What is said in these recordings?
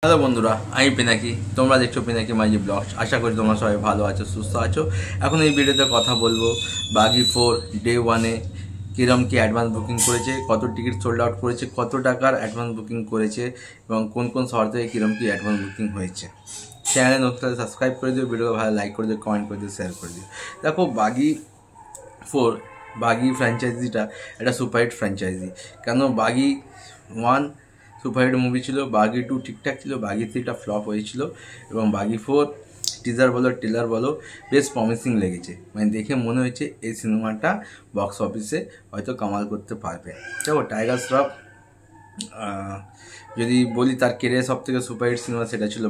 Hello বন্ধুরা, আমি পিনাকি। তোমরা দেখছো পিনাকি মাইজি ব্লগস। আশা করি তোমরা সবাই ভালো আছো, সুস্থ আছো। এখন এই ভিডিওতে কথা বলবো বাগি 4 ডে 1-এ কিরম কি অ্যাডভান্স বুকিং করেছে, কত টিকিট সোল্ড আউট করেছে, কত টাকার অ্যাডভান্স বুকিং করেছে এবং কোন কোন শহর থেকে কিরম কি অ্যাডভান্স বুকিং হয়েছে। চ্যানেলে নতুন সাবস্ক্রাইব করে দিও, ভিডিও ভালো লাইক করে দিও, কমেন্ট করে দিও, শেয়ার করে দিও। দেখো বাগি 4 বাগি ফ্র্যাঞ্চাইজিটা একটা সুপারহিট ফ্র্যাঞ্চাইজি। কেন বাগি 1 সুপারহিট মুভি ছিল, বাগি 2 ঠিকঠাক ছিল, বাগি 3টা ফ্লপ হয়েছিল এবং বাগি 4 টিজার বলো ট্রেলার বলো বেশ প্রমিসিং লেগেছে। মানে দেখে মনে হয়েছে এই সিনেমাটা বক্স অফিসে হয়তো কামাল করতে পারবে। দেখো টাইগার শ্রফ যদি বলি তার কেরিয়ার সব থেকে সুপারহিট সিনেমা সেটা ছিল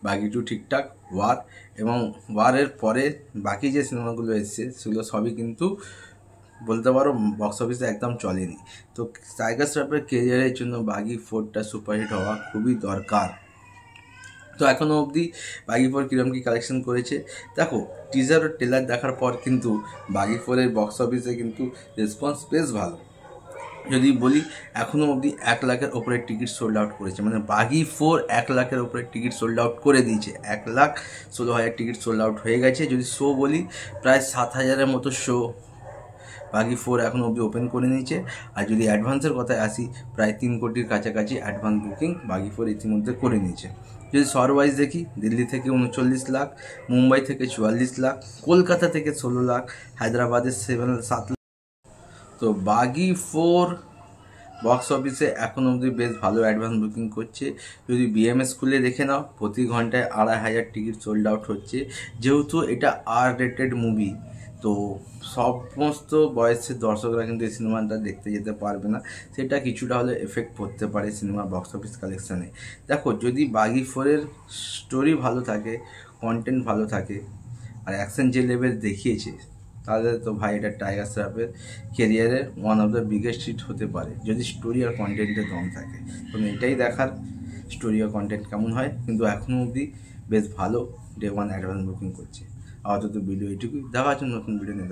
বাগি 2 ঠিকঠাক, ওয়ার এবং ওয়ারের পরে বাকি যে সিনেমাগুলো এসছে সেগুলো সবই কিন্তু বলতে পারো বক্স অফিসে একদম চলেনি। তো টাইগার শ্রফের কেরিয়ারের জন্য বাগি 4টা সুপারহিট হওয়া খুবই দরকার। তো এখনও অবধি বাগি 4 কীরকম কী কালেকশন করেছে দেখো, টিজার ও ট্রেলার দেখার পর কিন্তু বাগি 4-এর বক্স অফিসে কিন্তু রেসপন্স বেশ ভালো। যদি বলি এখনও অবধি 1 লাখের ওপরে টিকিট সোল্ড আউট করেছে, মানে বাগি 4 1 লাখের ওপরে টিকিট সোল্ড আউট করে দিয়েছে। 1,16,000 টিকিট সোল্ড আউট হয়ে গেছে। যদি শো বলি প্রায় 7,000-এর মতো শো বাগি 4 এখনও অবধি ওপেন করে নিয়েছে। আর যদি অ্যাডভান্সের কথায় আসি, প্রায় 3 কোটির কাছাকাছি অ্যাডভান্স বুকিং বাগি 4 ইতিমধ্যে করে নিয়েছে। যদি শহর ওয়াইজ দেখি, দিল্লি থেকে 39 লাখ, মুম্বাই থেকে 44 লাখ, কলকাতা থেকে 16 লাখ, হায়দ্রাবাদের 7 লাখ। তো বাগি 4 বক্স অফিসে এখন অবধি বেশ ভালো অ্যাডভান্স বুকিং করছে। যদি বিএমএস খুলে দেখে নাও, প্রতি ঘন্টায় 2,500 টিকিট সোল্ড আউট হচ্ছে। যেহেতু এটা R-রেটেড মুভি, তো সমস্ত বয়সের দর্শকরা কিন্তু এই সিনেমাটা দেখতে যেতে পারবে না। সেটা কিছুটা হলে এফেক্ট পড়তে পারে সিনেমার বক্স অফিস কালেকশানে। দেখো যদি বাগি 4-এর স্টোরি ভালো থাকে, কন্টেন্ট ভালো থাকে আর অ্যাকশন যে লেভেল দেখিয়েছে, তাহলে তো ভাই এটা টাইগার শ্রফের কেরিয়ারের one of the biggest hit হতে পারে, যদি স্টোরি আর কন্টেন্টের দম থাকে। তো এটাই দেখার স্টোরি আর কন্টেন্ট কেমন হয়। কিন্তু এখনও অবধি বেশ ভালো ডে 1 অ্যাডভান্স বুকিং করছে। আপাতত ভিডিও এটুকুই, দেখা হচ্ছে নতুন ভিডিও নিয়ে।